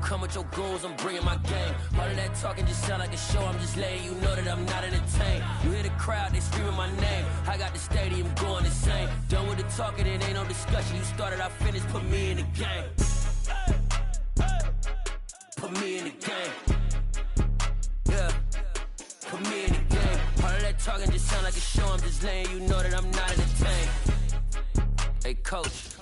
come with your goons, I'm bringing my game. All of that talking just sound like a show, I'm just letting you know that I'm not entertained. You hear the crowd, they screaming my name. I got the stadium going insane. Done with the talking, it ain't no discussion. You started, I finished, put me in the game. Put me in the game. Yeah, put me in the game. All of that talking just sound like a show, I'm just letting you know that I'm not entertained. Hey coach,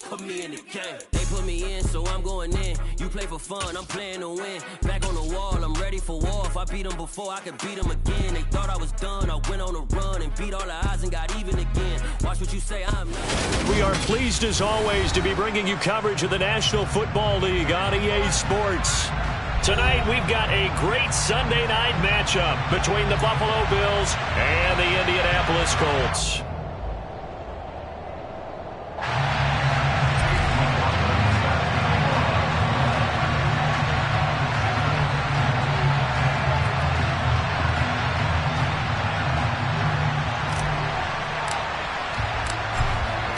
put me in the game. They put me in, so I'm going in. You play for fun, I'm playing to win. Back on the wall, I'm ready for war. If I beat them before, I can beat them again. They thought I was done, I went on a run and beat all the odds and got even again. Watch what you say, I'm not. We are pleased as always to be bringing you coverage of the National Football League on EA Sports. Tonight we've got a great Sunday night matchup between the Buffalo Bills and the Indianapolis Colts.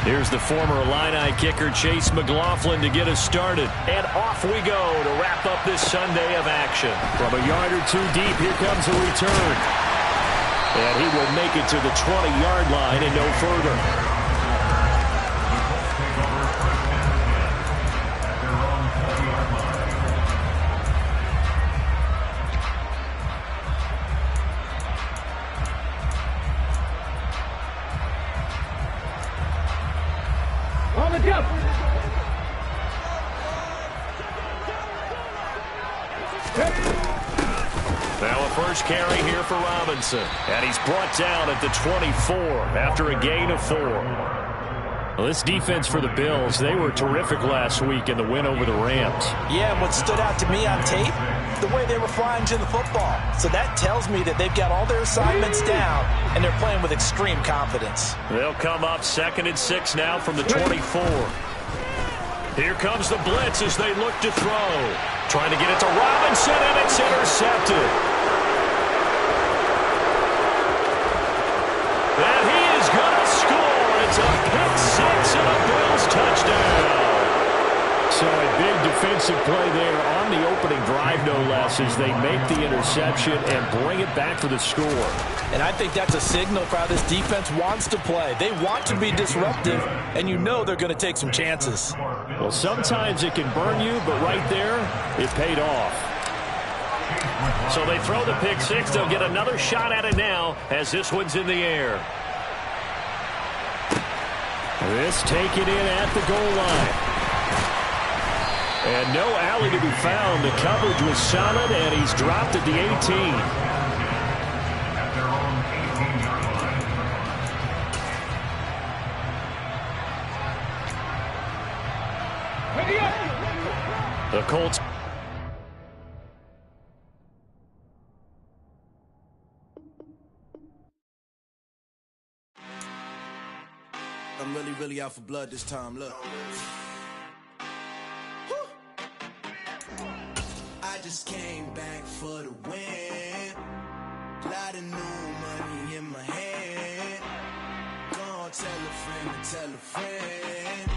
Here's the former Illini kicker Chase McLaughlin to get us started. And off we go to wrap up this Sunday of action. From a yard or two deep, here comes a return. And he will make it to the 20-yard line and no further. Now a first carry here for Robinson. And he's brought down at the 24 after a gain of 4. Well, this defense for the Bills, they were terrific last week in the win over the Rams. Yeah, and what stood out to me on tape, the way they were flying to the football. So that tells me that they've got all their assignments down, and they're playing with extreme confidence. They'll come up 2nd and 6 now from the 24. Here comes the blitz as they look to throw. Trying to get it to Robinson, and it's intercepted. And he is going to score. It's a pick 6 and a Bills touchdown. So a big defensive play there on the opening drive, no less, as they make the interception and bring it back for the score. And I think that's a signal for how this defense wants to play. They want to be disruptive, and you know they're going to take some chances. Well, sometimes it can burn you, but right there, it paid off. So they throw the pick 6. They'll get another shot at it now as this one's in the air. This taken in at the goal line. And no alley to be found. The coverage was solid, and he's dropped at the 18. The Colts. I'm really out for blood this time. Look. I just came back for the win. Lot of new money in my hand. Gonna tell a friend to tell a friend.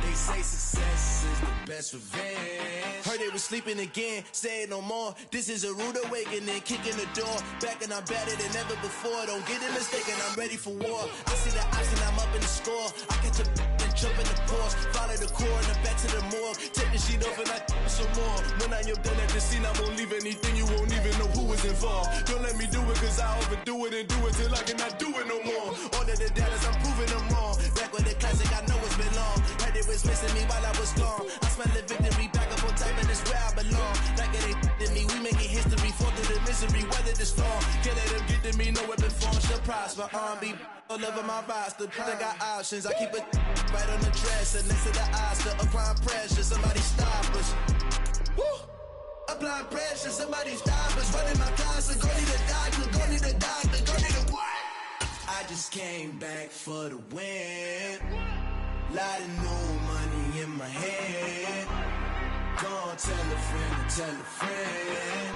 They say success is the best revenge. Heard they was sleeping again, say it no more. This is a rude awakening, kicking the door. Back and I'm better than ever before. Don't get it mistaken, I'm ready for war. I see the option, I'm up in the score. I catch a and jump in the Porsche. Follow the core and the back to the morgue. Take the sheet off and I some more. When I am done at the scene, I won't leave anything. You won't even know who was involved. Don't let me do it, cause I overdo it and do it till I cannot do it no more. All of the doubters, I'm proving them wrong. Back with the classic, I know it's been long. Heard it was missing me while I was gone. I smell the victory back up on top, and it's where I belong. Like it ain't to me, we making history. Fall through the misery, weather the storm. Can't let them get to me, no weapon form should prosper. Be all over my roster. I got options, I keep it right on the dresser. Next to the Oscar, applying pressure. Somebody stop us. Woo! Applying pressure, somebody stop us. Running my closet, go need a doctor, go need a doctor, go need a what? I just came back for the win. Lot of new money in my hand. Gonna tell a friend to tell a friend.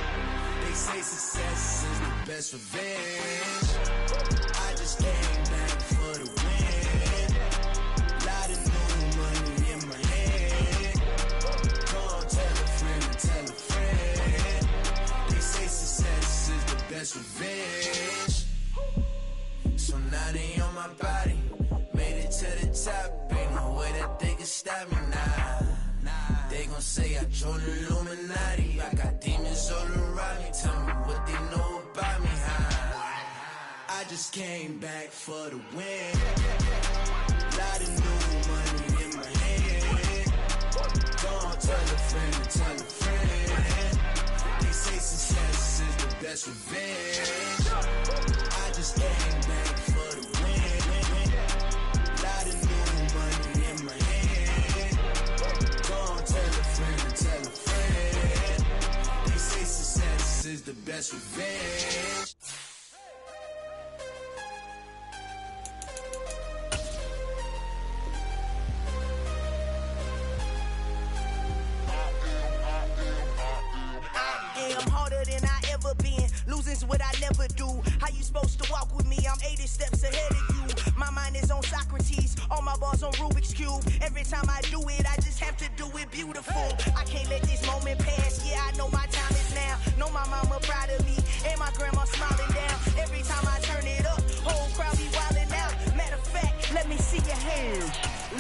They say success is the best revenge. I just came back for the win. Lot of new money in my hand. Gonna tell a friend to best revenge. So now they on my body. Made it to the top. Ain't no way that they can stop me now. They gon' say I joined the Illuminati. I got demons all around me. Tell me what they know about me, huh? I just came back for the win. Lot of new money in my hand. Don't tell a friend to tell a friend. They say success is the best revenge. I just came back for the win. Lot of new money in my hand. Don't tell a friend to tell a friend. They say success is the best revenge. Losing's what I never do. How you supposed to walk with me? I'm 80 steps ahead of you. My mind is on Socrates, all my balls on Rubik's Cube. Every time I do it, I just have to do it beautiful. I can't let this moment pass. Yeah, I know my time is now. Know my mama proud of me, and my grandma smiling down. Every time I turn it up, whole crowd be wildin' out. Matter of fact, let me see your hands.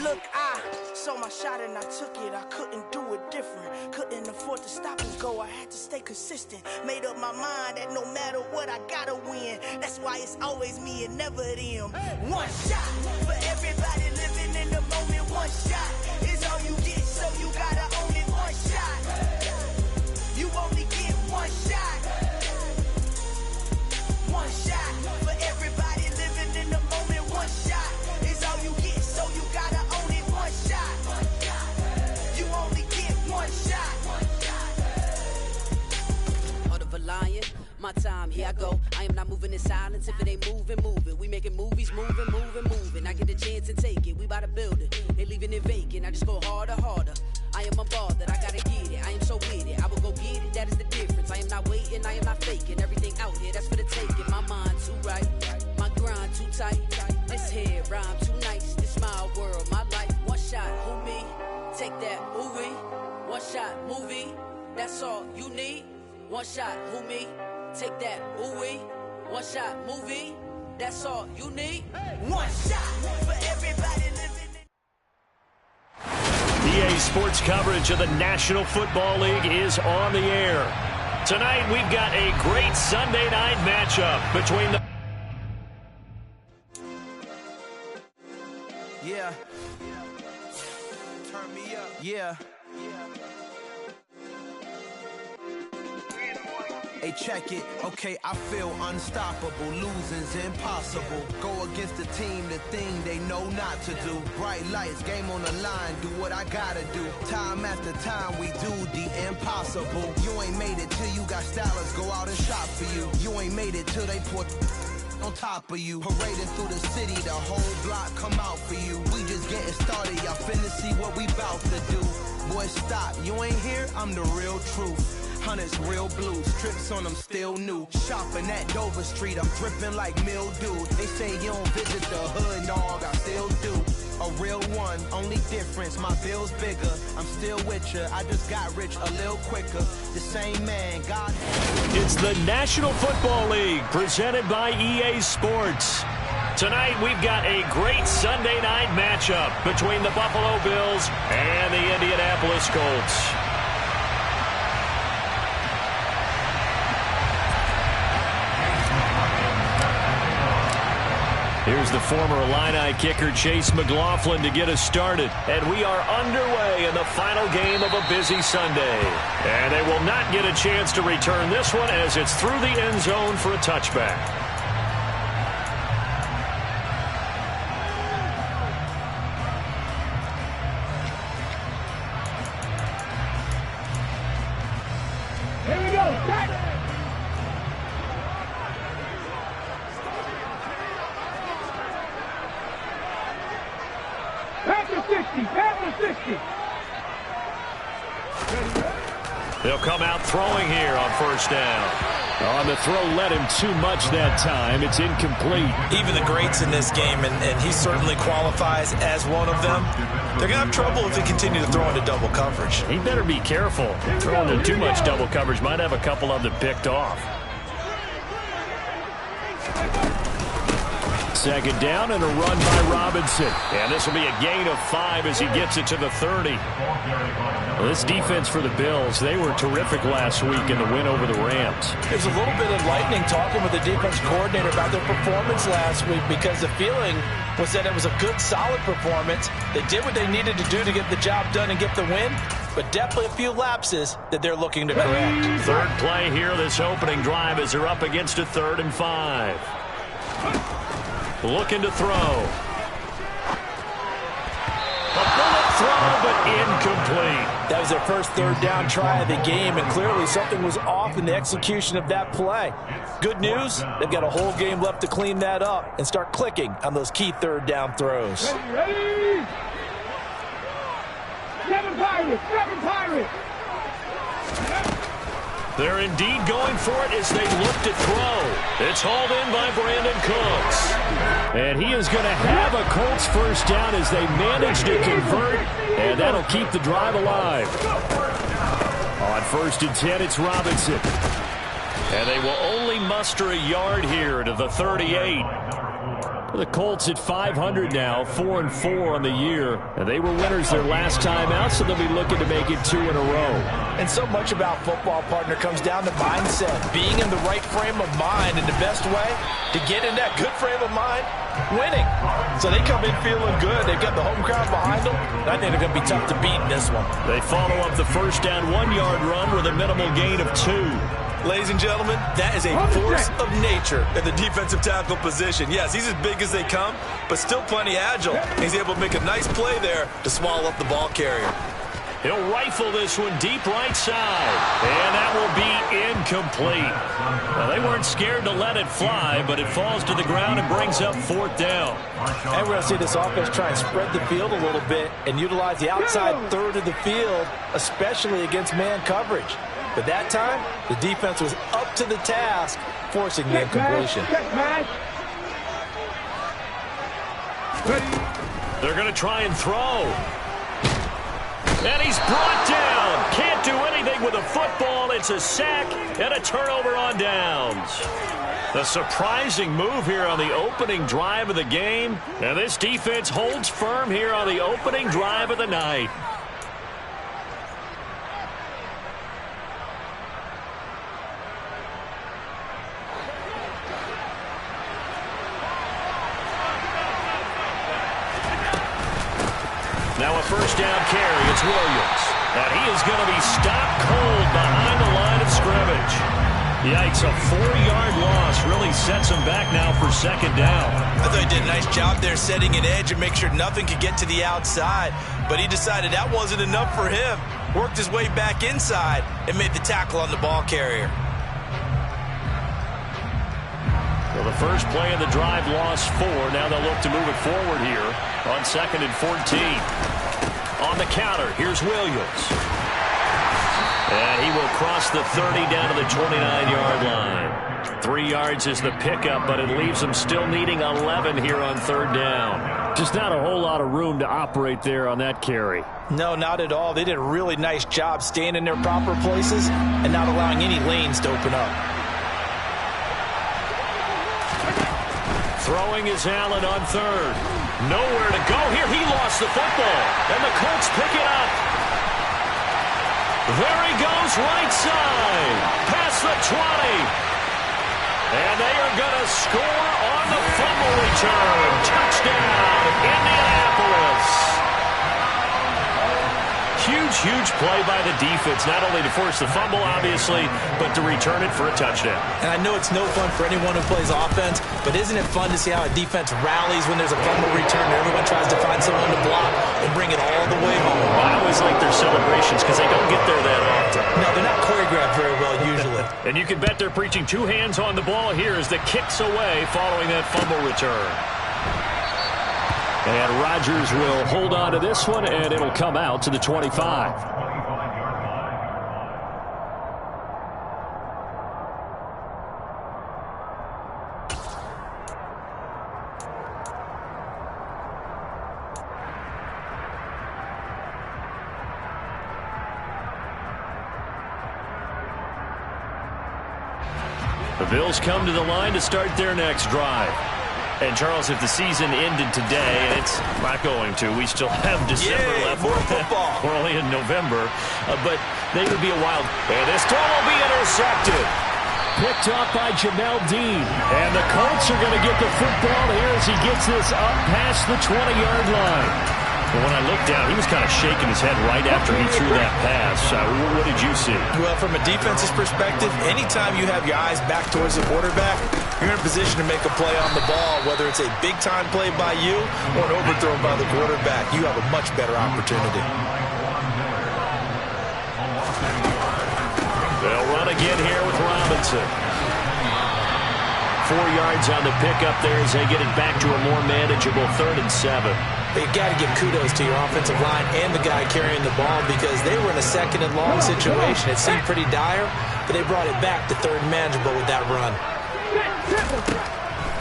Look, I saw my shot and I took it. I couldn't do it different. Couldn't afford to stop and go. I had to stay consistent. Made up my mind that no matter what, I gotta win. That's why it's always me and never them. One shot for everybody living in the moment. One shot is all you get, so you gotta own it. One shot. You only get one shot. One shot for everybody living in the moment. One shot is all you get, so you gotta own it. One shot. You only get one shot. Heart of a lion, my time, here I go. I am not moving in silence. If it ain't moving, move it. We making movies, moving. I get a chance and take it. We bout to build it. They leaving it vacant. I just go harder. I am a ball that I gotta get it. I am so with it. I will go get it. That is the difference. I am not waiting. I am not faking. Everything out here, that's for the taking. My mind too right. My grind too tight. This here rhyme too nice. This my world, my life. One shot, who me? Take that, ooh-wee. One shot, movie. That's all you need. One shot, who me? Take that, ooh-wee. One shot, movie. That's all you need. One shot for everybody living. EA Sports coverage of the National Football League is on the air. Tonight, we've got a great Sunday night matchup between the... Yeah. Turn me up. Yeah. Hey, check it. Okay, I feel unstoppable. Losing's impossible. Go against the team, the thing they know not to do. Bright lights, game on the line. Do what I gotta do. Time after time, we do the impossible. You ain't made it till you got stylers go out and shop for you. You ain't made it till they put on top of you. Parading through the city, the whole block come out for you. We just getting started, y'all finna see what we bout to do. Boy, stop, you ain't here, I'm the real truth. Hunters, real blues, trips on them still new. Shopping at Dover Street, I'm dripping like mildew. They say you don't visit the hood, dog, I still do. A real one, only difference, my bill's bigger. I'm still with ya, I just got rich a little quicker. The same man, God. It's the National Football League, presented by EA Sports. Tonight, we've got a great Sunday night matchup between the Buffalo Bills and the Indianapolis Colts. Here's the former Illini kicker, Chase McLaughlin, to get us started. And we are underway in the final game of a busy Sunday. And they will not get a chance to return this one as it's through the end zone for a touchback. They'll come out throwing here on first down. On the throw, led him too much that time. It's incomplete. Even the greats in this game, and he certainly qualifies as one of them, they're going to have trouble if they continue to throw into double coverage. He better be careful. Throwing into too much double coverage might have a couple of them picked off. Second down and a run by Robinson. And this will be a gain of 5 as he gets it to the 30. Well, this defense for the Bills, they were terrific last week in the win over the Rams. It was a little bit enlightening talking with the defense coordinator about their performance last week, because the feeling was that it was a good, solid performance. They did what they needed to do to get the job done and get the win, but definitely a few lapses that they're looking to correct. Third play here, this opening drive, as they're up against a 3rd and 5. Looking to throw. A bullet throw, but incomplete. That was their first 3rd down try of the game, and clearly something was off in the execution of that play. Good news, they've got a whole game left to clean that up and start clicking on those key 3rd down throws. Ready? Seven Pirates! They're indeed going for it as they look to throw. It's hauled in by Brandon Cooks. And he is going to have a Colts first down as they manage to convert, and that'll keep the drive alive. On 1st and 10, it's Robinson. And they will only muster a yard here to the 38. The Colts at 500 now, 4-4 on the year. And they were winners their last time out, so they'll be looking to make it 2 in a row. And so much about football, partner, comes down to mindset. Being in the right frame of mind, and the best way to get in that good frame of mind, winning. So they come in feeling good. They've got the home crowd behind them. And I think they're going to be tough to beat in this one. They follow up the first down 1-yard run with a minimal gain of 2. Ladies and gentlemen, that is a force of nature at the defensive tackle position. Yes, he's as big as they come, but still plenty agile. He's able to make a nice play there to swallow up the ball carrier. He'll rifle this one deep right side, and that will be incomplete. Well, they weren't scared to let it fly, but it falls to the ground and brings up 4th down. And we're going to see this offense try and spread the field a little bit and utilize the outside 3rd of the field, especially against man coverage. But that time, the defense was up to the task, forcing the incompletion. They're going to try and throw. And he's brought down. Can't do anything with a football. It's a sack and a turnover on downs. The surprising move here on the opening drive of the game. And this defense holds firm here on the opening drive of the night. Now a first down carry. It's Williams. And he is going to be stopped cold behind the line of scrimmage. Yikes, a 4-yard loss really sets him back now for 2nd down. I thought he did a nice job there setting an edge and make sure nothing could get to the outside. But he decided that wasn't enough for him. Worked his way back inside and made the tackle on the ball carrier. Well, the first play of the drive lost 4. Now they'll look to move it forward here on 2nd and 14. On the counter, here's Williams. And he will cross the 30 down to the 29-yard line. 3 yards is the pickup, but it leaves them still needing 11 here on 3rd down. Just not a whole lot of room to operate there on that carry. No, not at all. They did a really nice job staying in their proper places and not allowing any lanes to open up. Throwing is Allen on 3rd. Nowhere to go here. He lost the football, and the Colts pick it up. There he goes, right side, past the 20. And they are going to score on the fumble return. Touchdown, Indianapolis. Huge play by the defense, not only to force the fumble, obviously, but to return it for a touchdown. And I know it's no fun for anyone who plays offense, but isn't it fun to see how a defense rallies when there's a fumble return and everyone tries to find someone to block and bring it all the way home? I always like their celebrations because they don't get there that often. No, they're not choreographed very well usually. And you can bet they're preaching 2 hands on the ball here as the kick's away following that fumble return. And Rodgers will hold on to this one, and it'll come out to the 25. The Bills come to the line to start their next drive. And, Charles, if the season ended today, and it's not going to, we still have December left. More football. We're only in November. But they would be a wild. And this throw will be intercepted. Picked off by Jamel Dean. And the Colts are going to get the football here as he gets this up past the 20-yard line. But when I looked down, he was kind of shaking his head right after he threw that pass. What did you see? Well, from a defense's perspective, anytime you have your eyes back towards the quarterback, you're in a position to make a play on the ball, whether it's a big-time play by you or an overthrow by the quarterback. You have a much better opportunity. They'll run again here with Robinson. 4 yards on the pickup there as they get it back to a more manageable 3rd and 7. You've got to give kudos to your offensive line and the guy carrying the ball because they were in a 2nd and long situation. It seemed pretty dire, but they brought it back to 3rd and manageable with that run.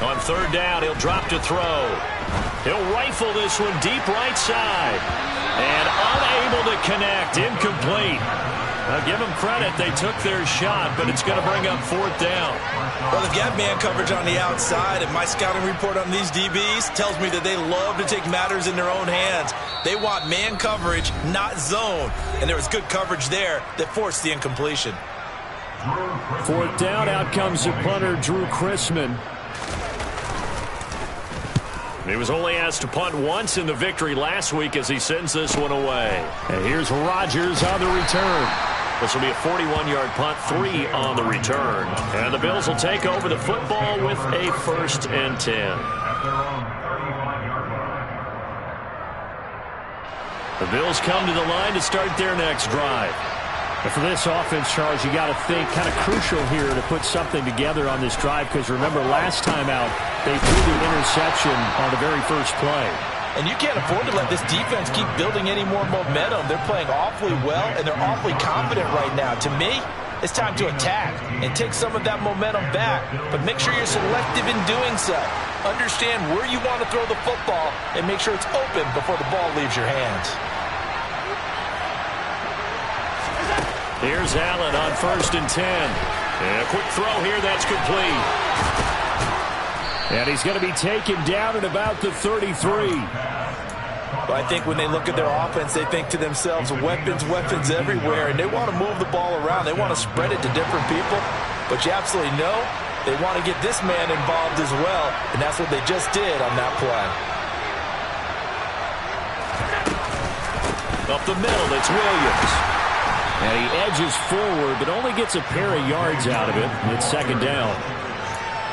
On 3rd down, he'll drop to throw. He'll rifle this one deep right side. And unable to connect. Incomplete. Now give them credit. They took their shot, but it's going to bring up 4th down. Well, they've got man coverage on the outside, and my scouting report on these DBs tells me that they love to take matters in their own hands. They want man coverage, not zone. And there was good coverage there that forced the incompletion. 4th down, out comes the punter, Drew Chrisman. He was only asked to punt once in the victory last week as he sends this one away. And here's Rodgers on the return. This will be a 41-yard punt, 3 on the return. And the Bills will take over the football with a 1st and 10. The Bills come to the line to start their next drive. And for this offense, Charles, you got to think kind of crucial here to put something together on this drive because remember last time out they threw the interception on the very first play. And you can't afford to let this defense keep building any more momentum. They're playing awfully well, and they're awfully confident right now. To me, it's time to attack and take some of that momentum back. But make sure you're selective in doing so. Understand where you want to throw the football and make sure it's open before the ball leaves your hands. Here's Allen on 1st and 10. And a quick throw here, that's complete. And he's going to be taken down at about the 33. But I think when they look at their offense, they think to themselves, weapons, weapons everywhere, and they want to move the ball around. They want to spread it to different people. But you absolutely know they want to get this man involved as well, and that's what they just did on that play. Up the middle, it's Williams. And he edges forward, but only gets a pair of yards out of it. It's 2nd down.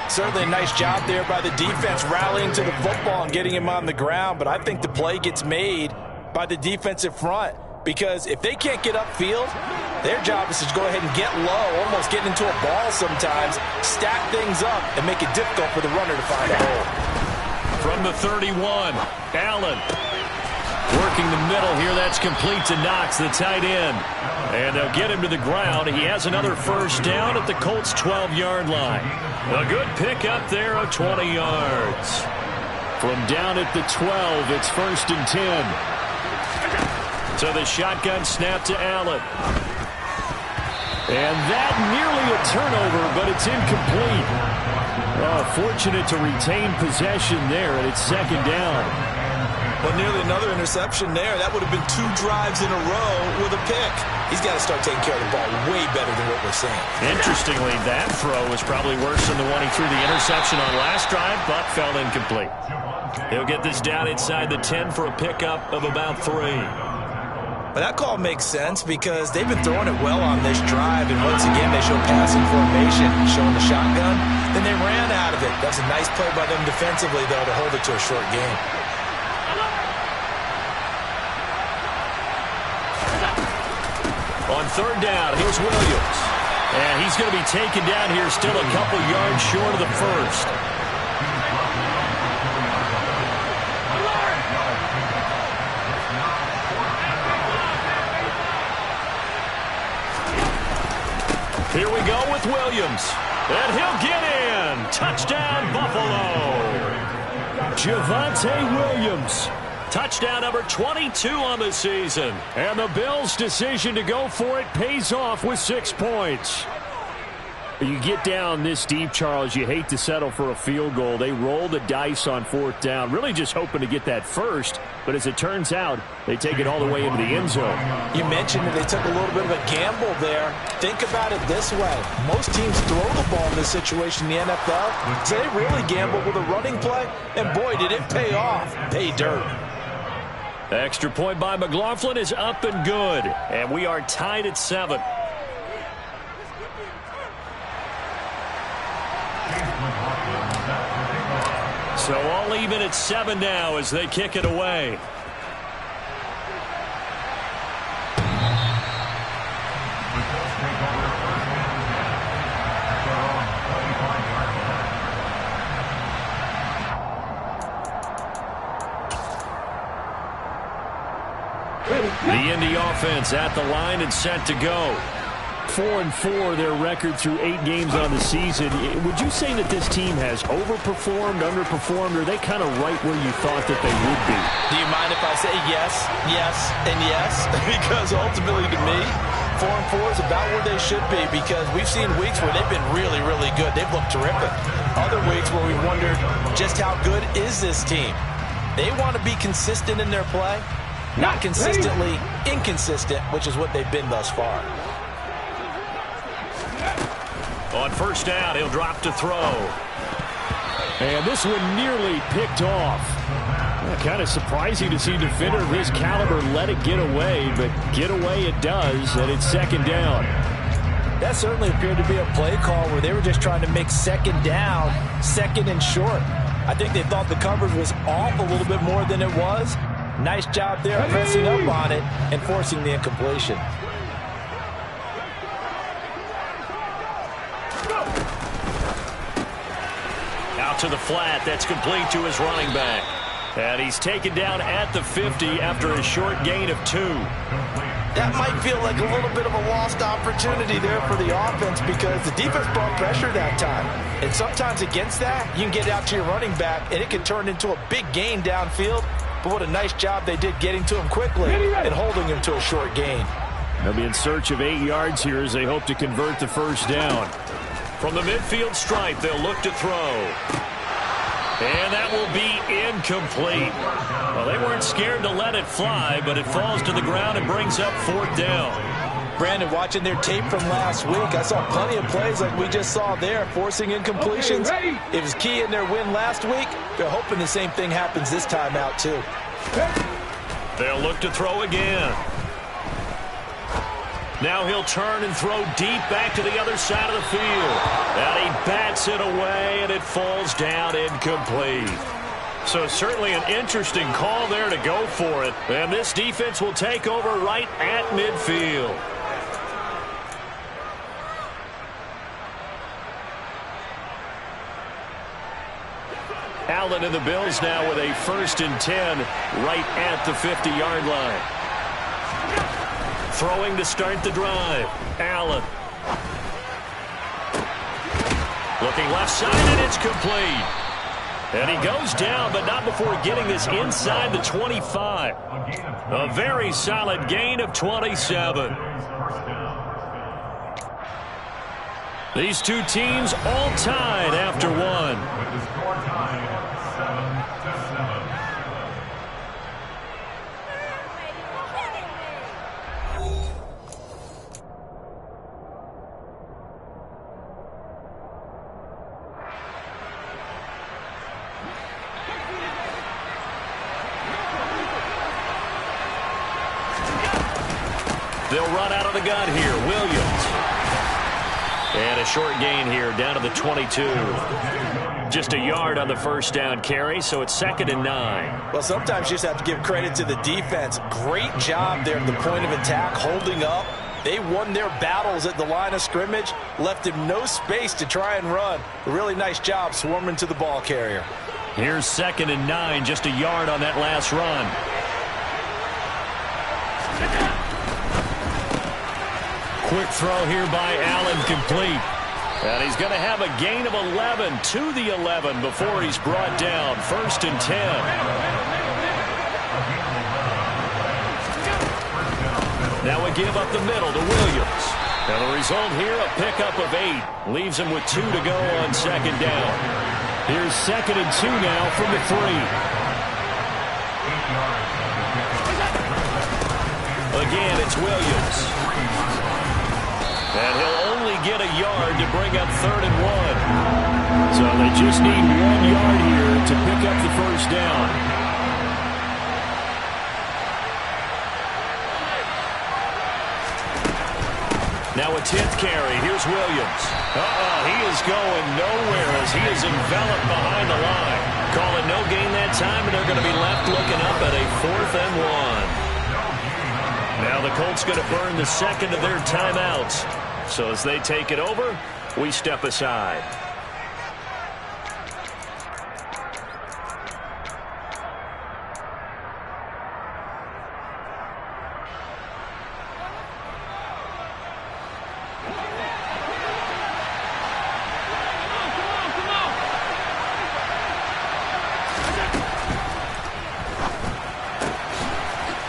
Certainly a nice job there by the defense rallying to the football and getting him on the ground, but I think the play gets made by the defensive front because if they can't get upfield, their job is to go ahead and get low, almost get into a ball sometimes, stack things up, and make it difficult for the runner to find a hole. From the 31, Allen. Working the middle here, that's complete to Knox, the tight end. And they'll get him to the ground. He has another 1st down at the Colts' 12-yard line. A good pick up there of 20 yards. From down at the 12, it's 1st and 10. So the shotgun snap to Allen. And that nearly a turnover, but it's incomplete. Oh, fortunate to retain possession there, and it's 2nd down. Well, nearly another interception there. That would have been 2 drives in a row with a pick. He's got to start taking care of the ball way better than what we're seeing. Interestingly, that throw was probably worse than the one he threw the interception on last drive, but fell incomplete. He'll get this down inside the 10 for a pickup of about 3. But that call makes sense because they've been throwing it well on this drive, and once again they show passing formation, showing the shotgun. Then they ran out of it. That's a nice play by them defensively, though, to hold it to a short game. On 3rd down, here's Williams. And he's going to be taken down here still a couple yards short of the 1st. Here we go with Williams. And he'll get in. Touchdown, Buffalo. Javonte Williams. Touchdown number 22 on the season. And the Bills' decision to go for it pays off with 6 points. You get down this deep, Charles, you hate to settle for a field goal. They roll the dice on 4th down, really just hoping to get that first. But as it turns out, they take it all the way into the end zone. You mentioned that they took a little bit of a gamble there. Think about it this way. Most teams throw the ball in this situation in the NFL, so they really gamble with a running play. And boy, did it pay off. Pay dirt. The extra point by McLaughlin is up and good. And we are tied at 7. So all even at 7 now as they kick it away. The Indy offense at the line and set to go. 4-4 their record through 8 games on the season. Would you say that this team has overperformed, underperformed, or are they kind of right where you thought that they would be? Do you mind if I say yes, yes, and yes? Because ultimately to me, 4-4 is about where they should be, because we've seen weeks where they've been really, really good. They've looked terrific. Other weeks where we wondered just how good is this team. They want to be consistent in their play, not consistently inconsistent, which is what they've been thus far. On 1st down, he'll drop to throw. And this one nearly picked off. Kind of surprising to see a defender of his caliber let it get away, but get away it does, and it's 2nd down. That certainly appeared to be a play call where they were just trying to make 2nd down, 2nd and short. I think they thought the coverage was off a little bit more than it was. Nice job there pressing up on it and forcing the incompletion. Out to the flat. That's complete to his running back. And he's taken down at the 50 after a short gain of 2. That might feel like a little bit of a lost opportunity there for the offense, because the defense brought pressure that time. And sometimes against that, you can get out to your running back, and it can turn into a big gain downfield. But what a nice job they did getting to him quickly and holding him to a short gain. They'll be in search of 8 yards here as they hope to convert the 1st down. From the midfield stripe, they'll look to throw. And that will be incomplete. Well, they weren't scared to let it fly, but it falls to the ground and brings up 4th down. Brandon, watching their tape from last week, I saw plenty of plays like we just saw there, forcing incompletions. It was key in their win last week. They're hoping the same thing happens this time out, too. They'll look to throw again. Now he'll turn and throw deep back to the other side of the field. And he bats it away, and it falls down incomplete. So certainly an interesting call there to go for it. And this defense will take over right at midfield. Allen and the Bills now with a 1st and 10 right at the 50-yard line. Throwing to start the drive. Allen. Looking left side, and it's complete. And he goes down, but not before getting this inside the 25. A very solid gain of 27. These two teams all tied after one. They'll run out of the gun here. Williams. And a short gain here down to the 22. Just a yard on the 1st down carry, so it's 2nd and 9. Well, sometimes you just have to give credit to the defense. Great job there at the point of attack, holding up. They won their battles at the line of scrimmage, left him no space to try and run. A really nice job swarming to the ball carrier. Here's 2nd and 9, just a yard on that last run. Quick throw here by Allen, complete. And he's going to have a gain of 11 to the 11 before he's brought down. 1st and 10. Now a give up the middle to Williams. Now the result here, a pickup of 8. Leaves him with 2 to go on second down. Here's 2nd and 2 now from the 3. Again, it's Williams. And he'll only get a yard to bring up 3rd and 1. So they just need 1 yard here to pick up the first down. Now a 10th carry. Here's Williams. He is going nowhere as he is enveloped behind the line. Calling no gain that time, and they're going to be left looking up at a 4th and 1. Now the Colts going to burn the second of their timeouts. So as they take it over, we step aside.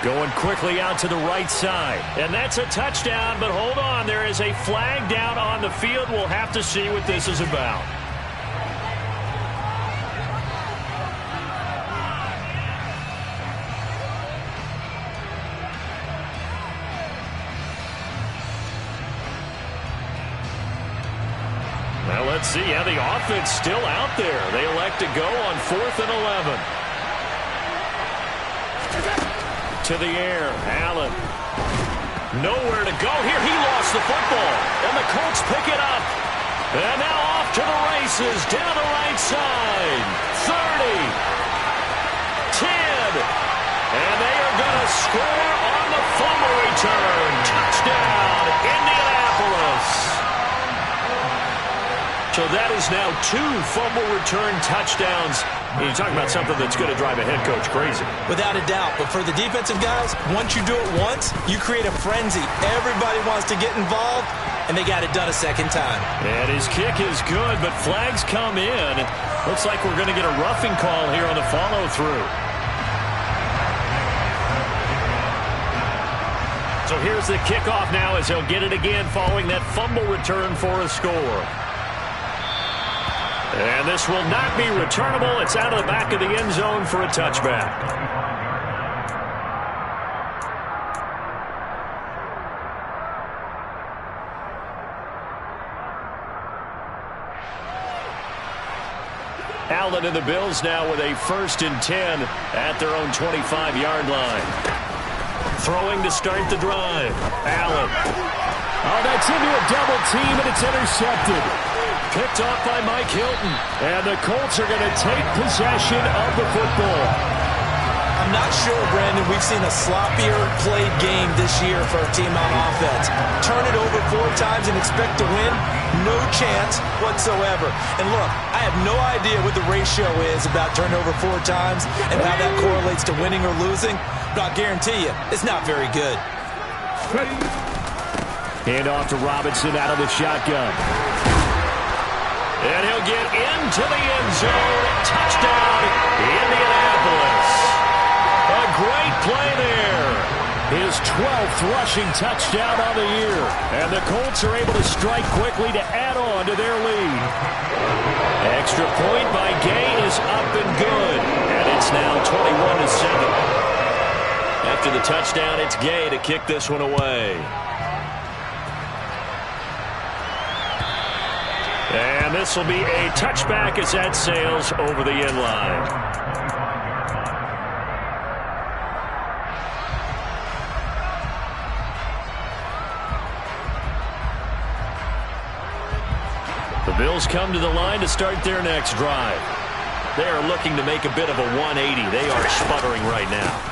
Going quickly out to the right side. And that's a touchdown, but hold on. There is a flag down on the field. We'll have to see what this is about. Well, let's see. Yeah, the offense still out there. They elect to go on 4th and 11. To the air, Allen. Nowhere to go here. He lost the football. And the Colts pick it up. And now off to the races down the right side. 30. 10. And they are going to score on the fumble return. Touchdown, Indianapolis. So that is now 2 fumble return touchdowns. And you're talking about something that's going to drive a head coach crazy. Without a doubt. But for the defensive guys, once you do it once, you create a frenzy. Everybody wants to get involved, and they got it done a second time. And his kick is good, but flags come in. Looks like we're going to get a roughing call here on the follow-through. So here's the kickoff now as he'll get it again following that fumble return for a score. And this will not be returnable. It's out of the back of the end zone for a touchback. Allen and the Bills now with a 1st and 10 at their own 25-yard line. Throwing to start the drive. Allen. Oh, that's into a double team, and it's intercepted. Picked off by Mike Hilton. And the Colts are going to take possession of the football. I'm not sure, Brandon, we've seen a sloppier played game this year for a team on offense. Turn it over 4 times and expect to win? No chance whatsoever. And look, I have no idea what the ratio is about turning over 4 times and how that correlates to winning or losing, but I'll guarantee you, it's not very good. Hand off to Robinson out of the shotgun. And he'll get into the end zone. Touchdown, Indianapolis. A great play there. His 12th rushing touchdown on the year. And the Colts are able to strike quickly to add on to their lead. Extra point by Gay is up and good. And it's now 21-7. After the touchdown, it's Gay to kick this one away. And this will be a touchback as that sails over the end line. The Bills come to the line to start their next drive. They are looking to make a bit of a 180. They are sputtering right now.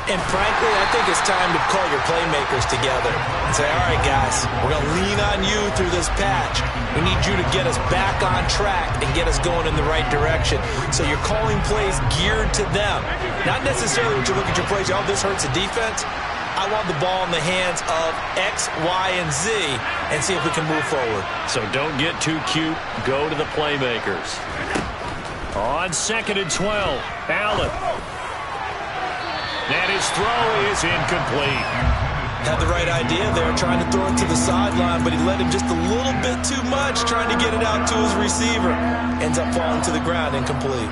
And frankly, I think it's time to call your playmakers together and say, all right, guys, we're going to lean on you through this patch. We need you to get us back on track and get us going in the right direction. So you're calling plays geared to them. Not necessarily when you look at your plays, oh, this hurts the defense. I want the ball in the hands of X, Y, and Z and see if we can move forward. So don't get too cute. Go to the playmakers. On 2nd and 12, Allen. And his throw is incomplete. Had the right idea there, trying to throw it to the sideline, but he let him just a little bit too much, trying to get it out to his receiver. Ends up falling to the ground, incomplete.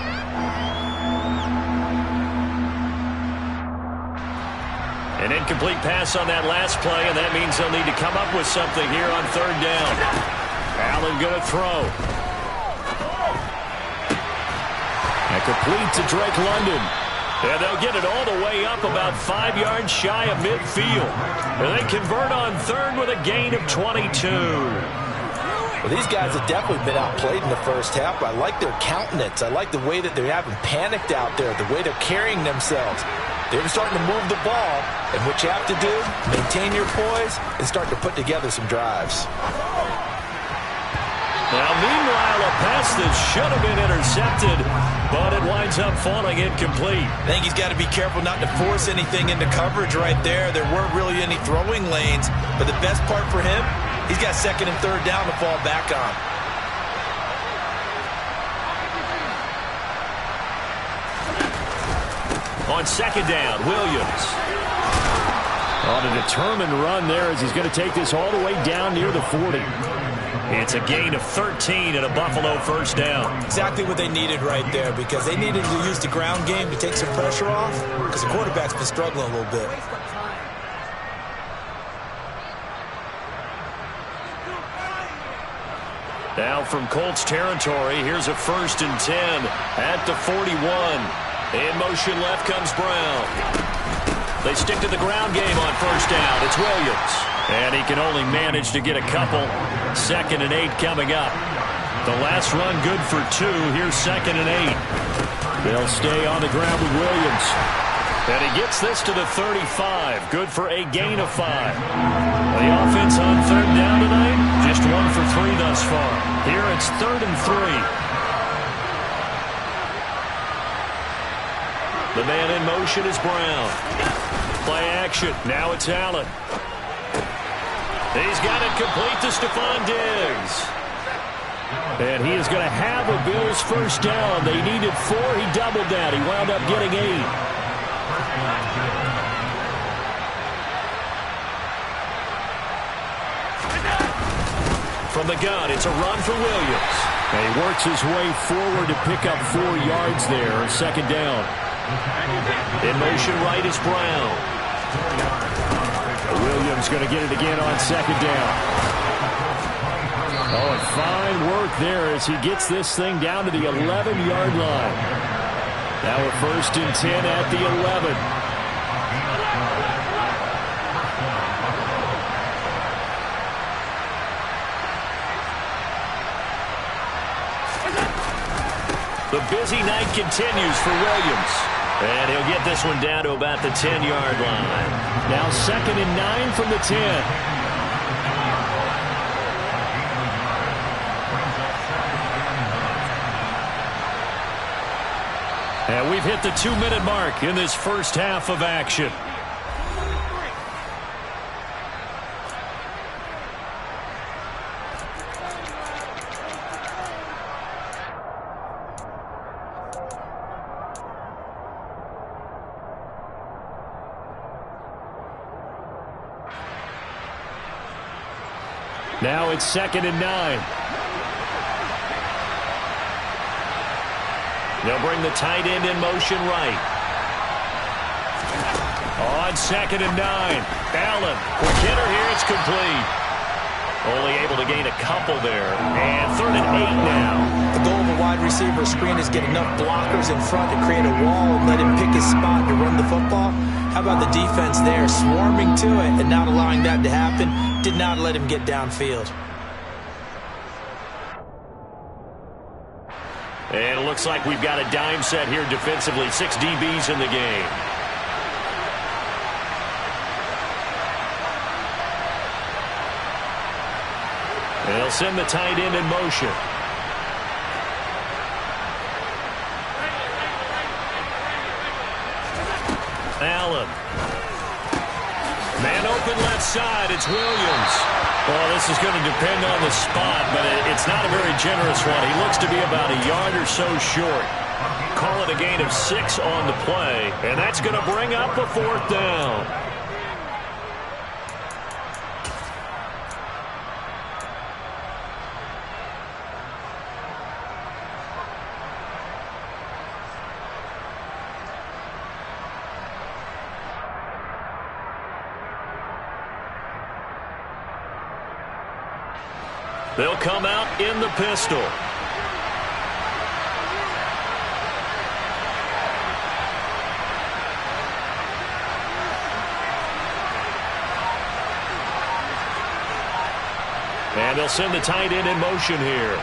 An incomplete pass on that last play, and that means they'll need to come up with something here on third down. Allen going to throw. And complete to Drake London. And they'll get it all the way up about 5 yards shy of midfield. And they convert on third with a gain of 22. Well, these guys have definitely been outplayed in the first half. I like their countenance. I like the way that they haven't panicked out there, the way they're carrying themselves. They're starting to move the ball, and what you have to do, maintain your poise and start to put together some drives. Now, meanwhile, a pass that should have been intercepted, but it winds up falling incomplete. I think he's got to be careful not to force anything into coverage right there. There weren't really any throwing lanes, but the best part for him, he's got second and third down to fall back on. On second down, Williams. On a determined run there as he's going to take this all the way down near the 40. It's a gain of 13 and a Buffalo first down. Exactly what they needed right there, because they needed to use the ground game to take some pressure off, because the quarterback's been struggling a little bit. Now from Colts territory, here's a 1st and 10 at the 41. In motion left comes Brown. They stick to the ground game on first down. It's Williams. And he can only manage to get a couple. 2nd and 8 coming up. The last run good for 2. Here's 2nd and 8. They'll stay on the ground with Williams. And he gets this to the 35. Good for a gain of 5. The offense on third down tonight, just 1 for 3 thus far. Here it's 3rd and 3. The man in motion is Brown. Play action. Now it's Allen. He's got it complete to Stephon Diggs. And he is going to have a Bills first down. They needed 4. He doubled that. He wound up getting 8. From the gun, it's a run for Williams. And he works his way forward to pick up 4 yards there. 2nd down. In motion right is Brown. Williams going to get it again on 2nd down. Oh, and fine work there as he gets this thing down to the 11-yard line. Now a 1st and 10 at the 11. The busy night continues for Williams. And he'll get this one down to about the 10-yard line. Now 2nd and 9 from the 10. And we've hit the 2-minute mark in this first half of action. Now it's 2nd and 9. They'll bring the tight end in motion right. On 2nd and 9. Allen, quick hitter here, it's complete. Only able to gain a couple there. And 3rd and 8 now. The goal of a wide receiver screen is get enough blockers in front to create a wall and let him pick his spot to run the football. How about the defense there, swarming to it and not allowing that to happen? Did not let him get downfield. And it looks like we've got a dime set here defensively. 6 DBs in the game. They'll send the tight end in motion. Allen. Man open left side. It's Williams. Well, this is going to depend on the spot, but it's not a very generous one. He looks to be about a yard or so short. Call it a gain of 6 on the play, and that's going to bring up a 4th down. They'll come out in the pistol. And they'll send the tight end in motion here.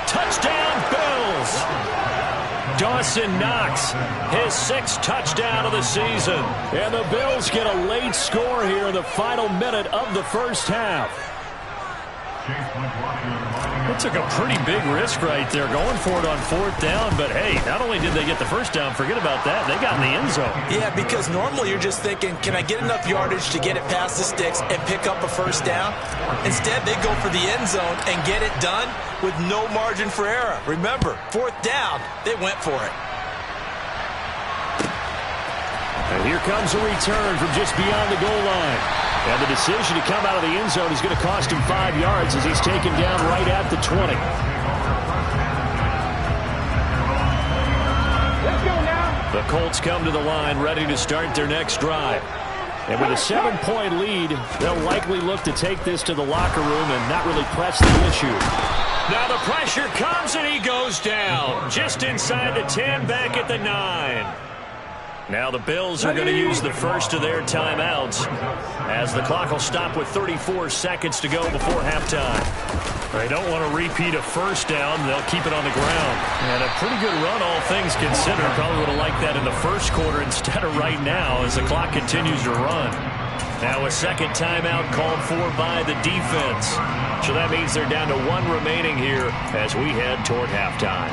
Touchdown, Bills! Dawson Knox, his 6th touchdown of the season. And the Bills get a late score here in the final minute of the first half. It took a pretty big risk right there going for it on 4th down. But, hey, not only did they get the first down, forget about that, they got in the end zone. Yeah, because normally you're just thinking, can I get enough yardage to get it past the sticks and pick up a first down? Instead, they go for the end zone and get it done with no margin for error. Remember, 4th down, they went for it. And here comes a return from just beyond the goal line. And the decision to come out of the end zone is going to cost him 5 yards as he's taken down right at the 20. Let's go now. The Colts come to the line ready to start their next drive. And with a 7-point lead, they'll likely look to take this to the locker room and not really press the issue. Now the pressure comes and he goes down. Just inside the 10, back at the 9. Now the Bills are going to use the first of their timeouts as the clock will stop with 34 seconds to go before halftime. They don't want to repeat a first down. They'll keep it on the ground. And a pretty good run, all things considered. Probably would have liked that in the first quarter instead of right now as the clock continues to run. Now a second timeout called for by the defense. So that means they're down to 1 remaining here as we head toward halftime.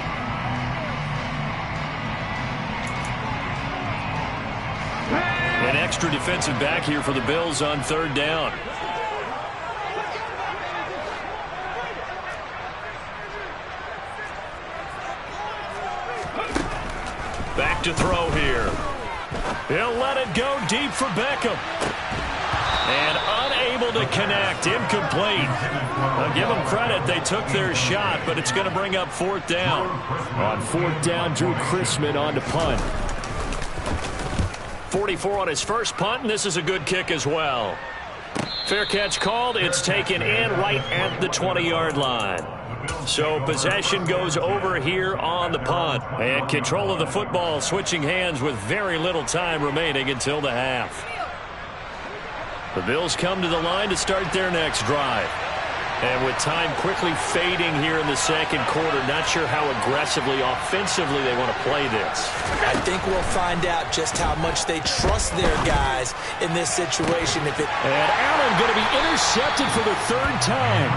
An extra defensive back here for the Bills on 3rd down. Back to throw here. He'll let it go deep for Beckham. And unable to connect. Incomplete. I'll give them credit. They took their shot, but it's going to bring up 4th down. On 4th down, Drew Chrisman on to punt. 44 on his first punt, and this is a good kick as well. Fair catch called. It's taken in right at the 20-yard line. So possession goes over here on the punt. And control of the football switching hands with very little time remaining until the half. The Bills come to the line to start their next drive. And with time quickly fading here in the second quarter, not sure how aggressively, offensively they want to play this. I think we'll find out just how much they trust their guys in this situation. And Allen going to be intercepted for the 3rd time.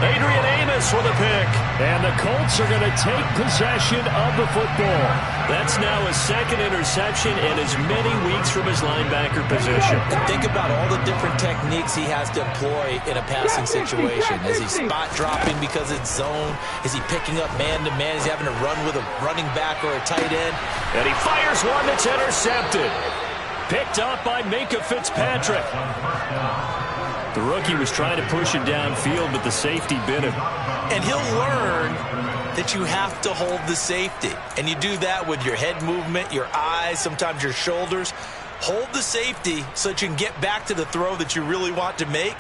Adrian Amos with a pick. And the Colts are going to take possession of the football. That's now his 2nd interception in as many weeks from his linebacker position. And think about all the different techniques he has to employ in a passing situation. Is he spot dropping because it's zone? Is he picking up man-to-man? Is he having to run with a running back or a tight end? And he fires one that's intercepted. Picked up by Minka Fitzpatrick. The rookie was trying to push it downfield, but the safety bit him. And he'll learn that you have to hold the safety. And you do that with your head movement, your eyes, sometimes your shoulders. Hold the safety so that you can get back to the throw that you really want to make.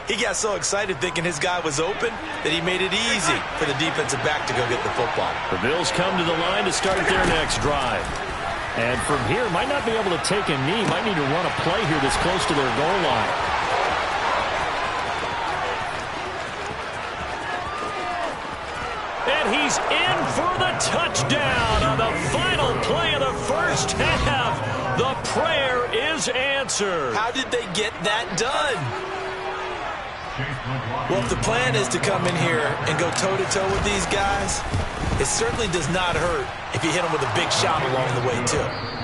He got so excited thinking his guy was open that he made it easy for the defensive back to go get the football. The Bills come to the line to start their next drive. And from here, might not be able to take a knee. Might need to run a play here that's close to their goal line. And he's in for the touchdown on the final play of the first half. The prayer is answered. How did they get that done? Well, if the plan is to come in here and go toe-to-toe with these guys, it certainly does not hurt if you hit them with a big shot along the way, too.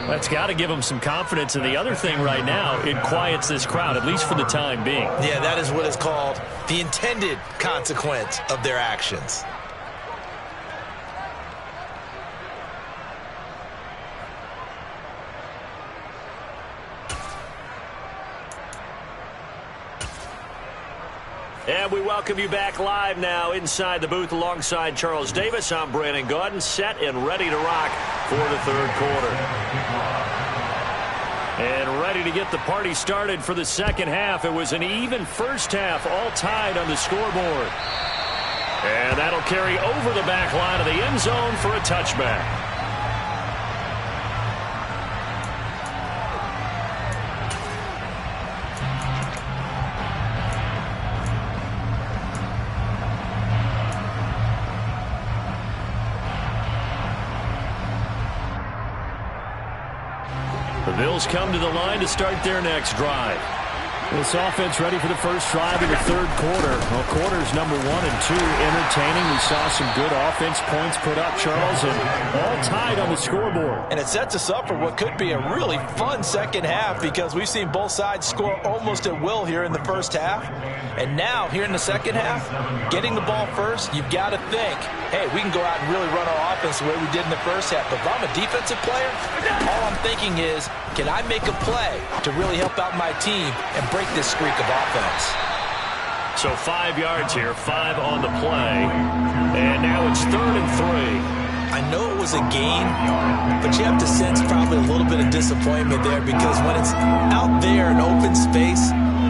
That's got to give them some confidence. And the other thing right now, it quiets this crowd, at least for the time being. Yeah, that is what is called the intended consequence of their actions. And we welcome you back live now inside the booth alongside Charles Davis. I'm Brandon Gaudin, set and ready to rock for the 3rd quarter. And ready to get the party started for the second half. It was an even first half, all tied on the scoreboard. And that'll carry over the back line of the end zone for a touchback. The Bills come to the line to start their next drive. This offense ready for the first drive in the third quarter. Well, quarters number 1 and 2 entertaining. We saw some good offense points put up, Charles, and all tied on the scoreboard. And it sets us up for what could be a really fun second half because we've seen both sides score almost at will here in the first half. And now, here in the second half, getting the ball first, you've got to think, hey, we can go out and really run our offense the way we did in the first half. But if I'm a defensive player, all I'm thinking is, can I make a play to really help out my team and break this streak of offense? So 5 yards here, 5 on the play. And now it's 3rd and 3. I know it was a gain, but you have to sense probably a little bit of disappointment there because when it's out there in open space,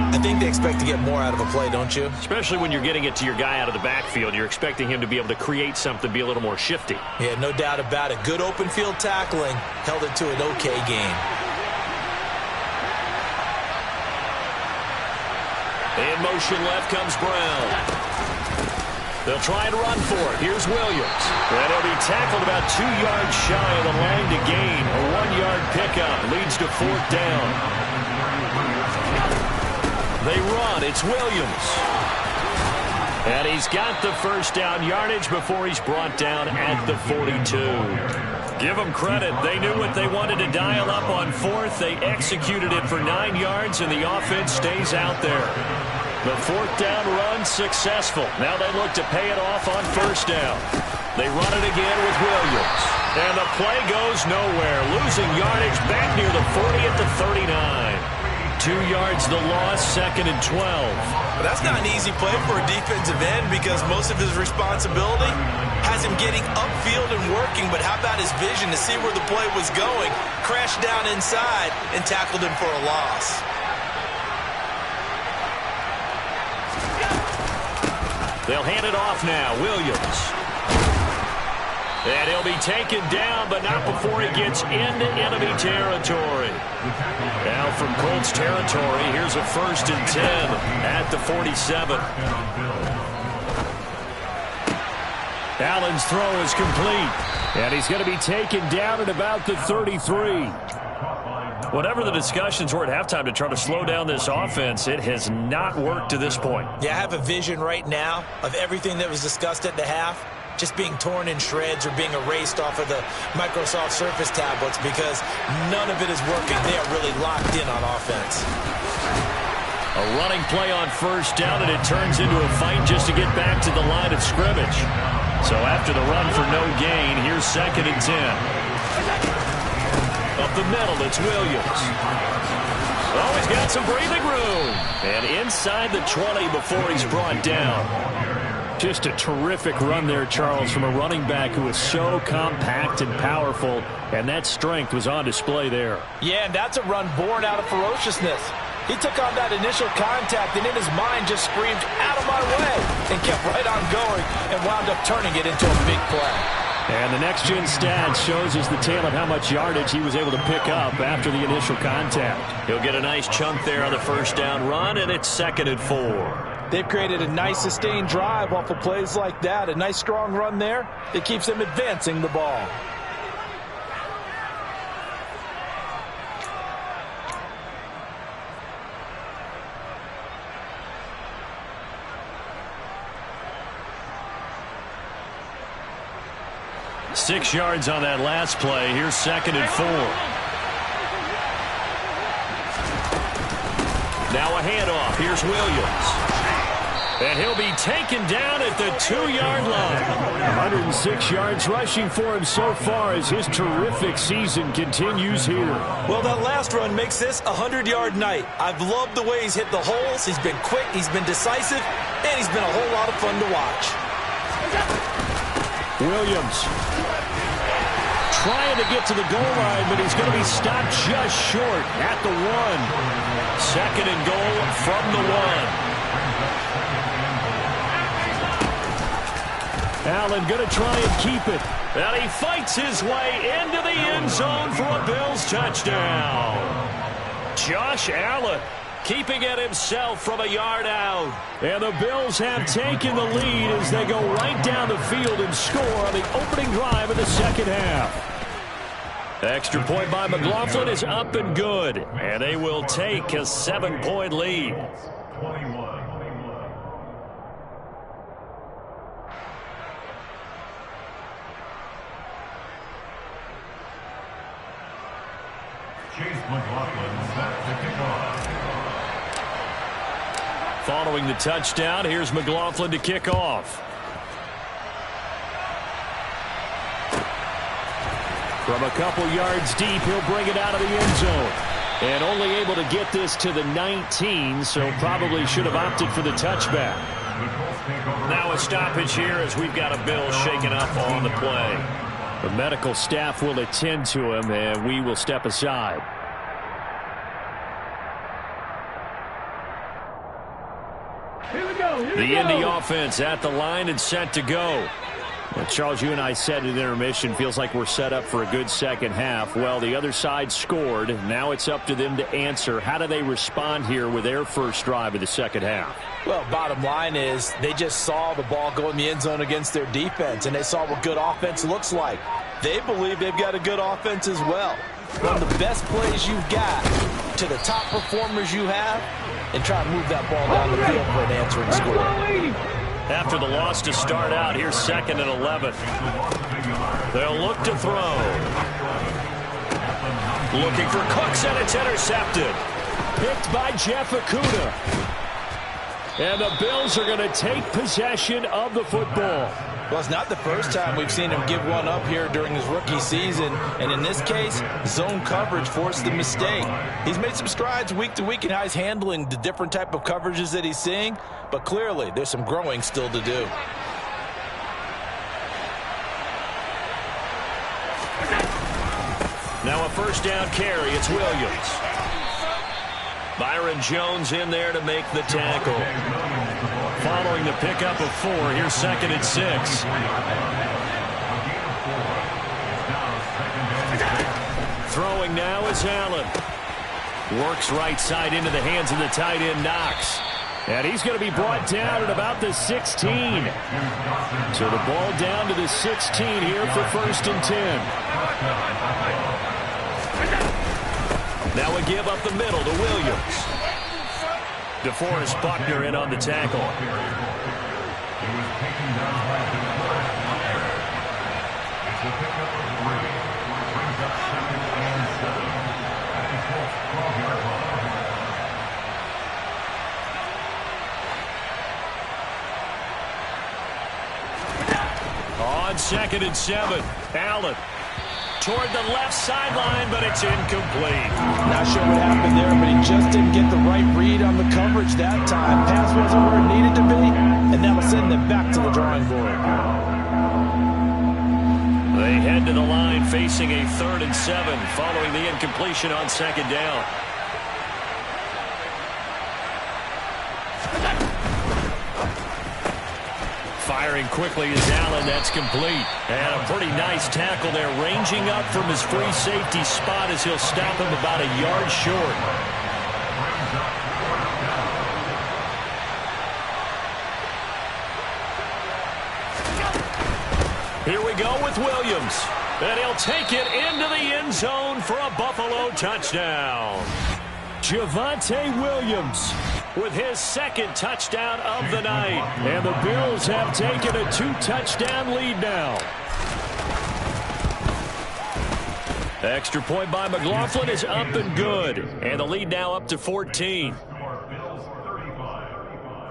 I think they expect to get more out of a play, don't you? Especially when you're getting it to your guy out of the backfield. You're expecting him to be able to create something, be a little more shifty. Yeah, no doubt about it. Good open field tackling held it to an okay game. In motion left comes Brown. They'll try and run for it. Here's Williams. And he'll be tackled about 2 yards shy of the line to gain. A 1-yard pickup leads to 4th down. They run. It's Williams. And he's got the first down yardage before he's brought down at the 42. Give them credit. They knew what they wanted to dial up on 4th. They executed it for 9 yards, and the offense stays out there. The 4th down run successful. Now they look to pay it off on 1st down. They run it again with Williams. And the play goes nowhere. Losing yardage back near the 40 at the 39. 2 yards the loss, 2nd and 12. But that's not an easy play for a defensive end because most of his responsibility has him getting upfield and working, but how about his vision to see where the play was going, crashed down inside, and tackled him for a loss. They'll hand it off now, Williams. And he'll be taken down, but not before he gets into enemy territory. Now from Colts territory, here's a 1st and 10 at the 47. Allen's throw is complete. And he's going to be taken down at about the 33. Whatever the discussions were at halftime to try to slow down this offense, it has not worked to this point. Yeah, I have a vision right now of everything that was discussed at the half just being torn in shreds or being erased off of the Microsoft Surface tablets because none of it is working. They are really locked in on offense. A running play on 1st down, and it turns into a fight just to get back to the line of scrimmage. So after the run for no gain, here's 2nd and 10. Up the middle, it's Williams. Oh, he's got some breathing room. And inside the 20 before he's brought down. Just a terrific run there, Charles, from a running back who is so compact and powerful, and that strength was on display there. Yeah, and that's a run born out of ferociousness. He took on that initial contact, and in his mind just screamed, out of my way, and kept right on going and wound up turning it into a big play. And the next-gen stats shows us the tale of how much yardage he was able to pick up after the initial contact. He'll get a nice chunk there on the 1st down run, and it's 2nd and 4. They've created a nice sustained drive off of plays like that. A nice strong run there that keeps them advancing the ball. Six yards on that last play. Here's 2nd and 4. Now a handoff. Here's Williams. And he'll be taken down at the 2-yard line. 106 yards rushing for him so far as his terrific season continues here. Well, that last run makes this a 100-yard night. I've loved the way he's hit the holes. He's been quick, he's been decisive, and he's been a whole lot of fun to watch. Williams trying to get to the goal line, but he's going to be stopped just short at the 1. 2nd and goal from the 1. Allen going to try and keep it. And he fights his way into the end zone for a Bills touchdown. Josh Allen keeping it himself from a yard out. And the Bills have taken the lead as they go right down the field and score on the opening drive of the second half. Extra point by McLaughlin is up and good. And they will take a 7-point lead. Following the touchdown, here's McLaughlin to kick off. From a couple yards deep, he'll bring it out of the end zone. And only able to get this to the 19, so probably should have opted for the touchback. Now a stoppage here as we've got a Bill shaken up on the play. The medical staff will attend to him, and we will step aside. The Indy offense at the line and set to go. Well, Charles, you and I said at intermission, feels like we're set up for a good second half. Well, the other side scored. Now it's up to them to answer. How do they respond here with their first drive of the second half? Well, bottom line is they just saw the ball go in the end zone against their defense, and they saw what good offense looks like. They believe they've got a good offense as well. One of the best plays you've got to the top performers you have, and try to move that ball down the field for an answering score. After the loss to start out, here's 2nd and 11. They'll look to throw. Looking for Cooks, and it's intercepted. Picked by Jeff Okudah. And the Bills are going to take possession of the football. Well, it's not the first time we've seen him give one up here during his rookie season. And in this case, zone coverage forced the mistake. He's made some strides week to week in how he's handling the different type of coverages that he's seeing. But clearly, there's some growing still to do. Now a first down carry. It's Williams. Byron Jones in there to make the tackle. Following the pickup of 4, here's 2nd and 6. Throwing now is Allen. Works right side into the hands of the tight end Knox. And he's going to be brought down at about the 16. So the ball down to the 16 here for 1st and 10. Now a give up the middle to Williams. DeForest Buckner in on the tackle. On 2nd and 7, Allen toward the left sideline, but it's incomplete. Not sure what happened there, but he just didn't get the right read on the coverage that time. Pass wasn't where it needed to be, and that'll send them back to the drawing board. They head to the line facing a 3rd and 7 following the incompletion on 2nd down. Firing quickly is Allen. That's complete. And a pretty nice tackle there, ranging up from his free safety spot as he'll stop him about a yard short. Here we go with Williams. And he'll take it into the end zone for a Buffalo touchdown. Javonte Williams with his 2nd touchdown of the night. And the Bills have taken a 2-touchdown lead now. Extra point by McLaughlin is up and good. And the lead now up to 14. Bills 35,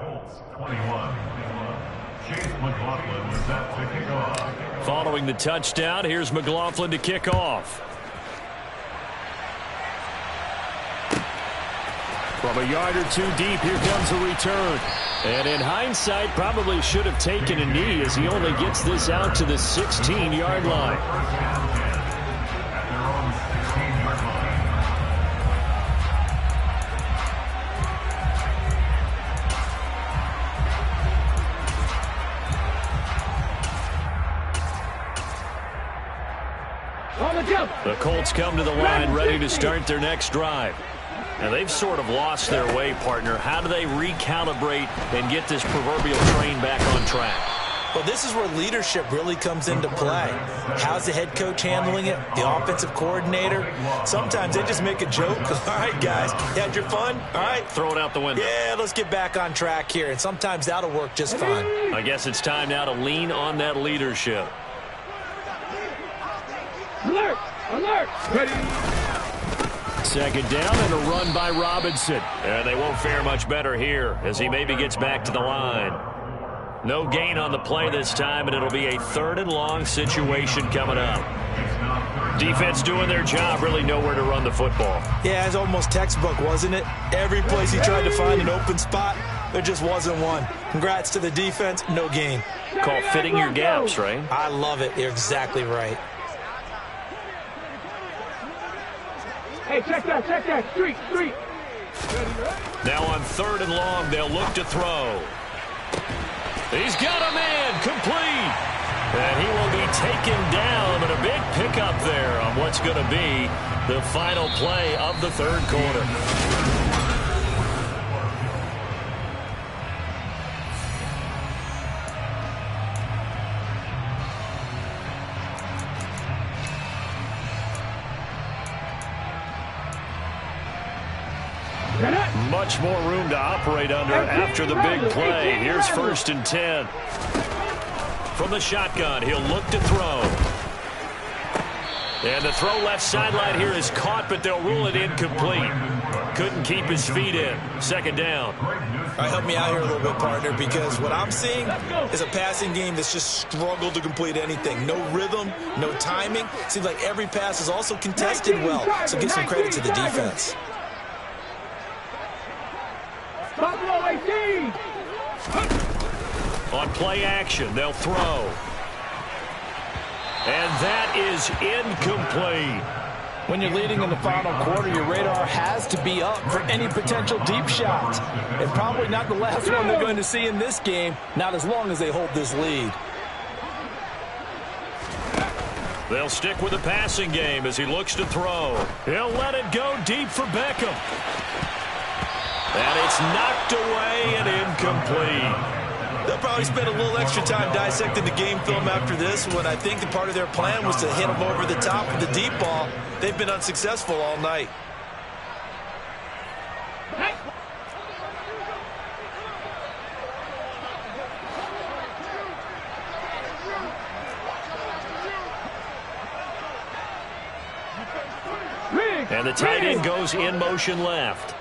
Colts 21. Chase McLaughlin set to kick off. Following the touchdown, here's McLaughlin to kick off. From a yard or 2 deep, here comes a return. And in hindsight, probably should have taken a knee as he only gets this out to the 16-yard line. The Colts come to the line ready to start their next drive. Now, they've sort of lost their way, partner. How do they recalibrate and get this proverbial train back on track? Well, this is where leadership really comes into play. How's the head coach handling it? The offensive coordinator? Sometimes they just make a joke. All right, guys, you had your fun? All right. Throw it out the window. Yeah, let's get back on track here. And sometimes that'll work just fine. I guess it's time now to lean on that leadership. Alert! Alert! Ready! Second down and a run by Robinson. And they won't fare much better here as he maybe gets back to the line. No gain on the play this time, and it'll be a 3rd and long situation coming up. Defense doing their job, really nowhere to run the football. Yeah, it's almost textbook, wasn't it? Every place he tried to find an open spot, there just wasn't one. Congrats to the defense, no gain. Call fitting your gaps, right? I love it. You're exactly right. Hey, check that. Street. Now on 3rd and long, they'll look to throw. He's got a man complete. And he will be taken down, but a big pickup there on what's going to be the final play of the 3rd quarter. Much more room to operate under after the big play. Here's 1st and 10. From the shotgun, he'll look to throw. And the throw left sideline here is caught, but they'll rule it incomplete. Couldn't keep his feet in. 2nd down. All right, help me out here a little bit, partner, because what I'm seeing is a passing game that's just struggled to complete anything. No rhythm, no timing. Seems like every pass is also contested well, so give some credit to the defense. On play action, they'll throw. And that is incomplete. When you're leading in the final quarter, your radar has to be up for any potential deep shots. And probably not the last one they're going to see in this game, not as long as they hold this lead. They'll stick with the passing game as he looks to throw. He'll let it go deep for Beckham. And it's knocked away and incomplete. They'll probably spend a little extra time dissecting the game film after this one. I think the part of their plan was to hit them over the top with the deep ball. They've been unsuccessful all night. And the tight end goes in motion left.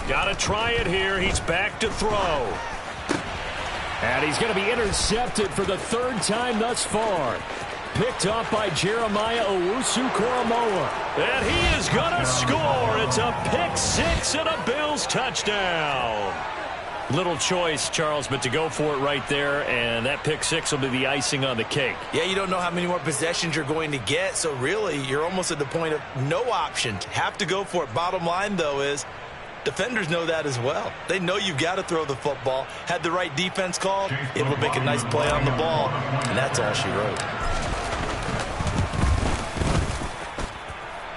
Got to try it here. He's back to throw. And he's going to be intercepted for the 3rd time thus far. Picked off by Jeremiah Owusu-Koramoah. And he is going to score. It's a pick 6 and a Bills touchdown. Little choice, Charles, but to go for it right there, and that pick 6 will be the icing on the cake. Yeah, you don't know how many more possessions you're going to get, so really you're almost at the point of no option. Have to go for it. Bottom line, though, is defenders know that as well. They know you've got to throw the football. Had the right defense called, able to make a nice play on the ball, and that's all she wrote.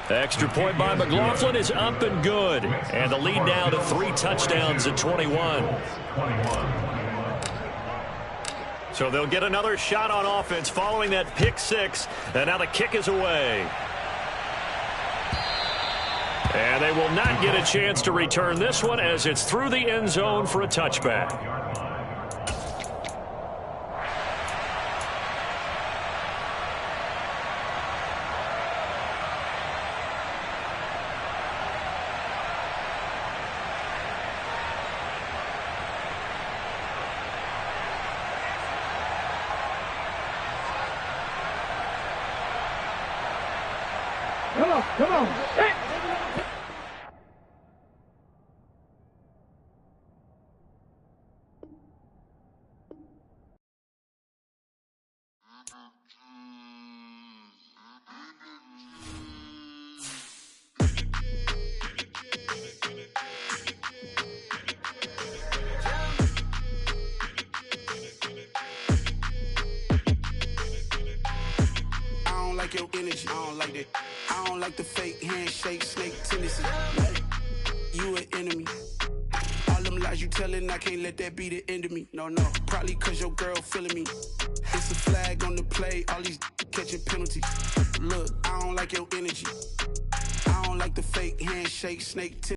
Extra point by McLaughlin is up and good. And the lead now to 3 touchdowns at 21. So they'll get another shot on offense following that pick 6. And now the kick is away. And they will not get a chance to return this one as it's through the end zone for a touchback. Come on. Hey. Like your energy. I don't like that. I don't like the fake handshake, snake tendency. You an enemy. All them lies you telling, I can't let that be the end of me. No, probably cause your girl feeling me. It's a flag on the play, all these catching penalties. Look, I don't like your energy. I don't like the fake handshake, snake tendency.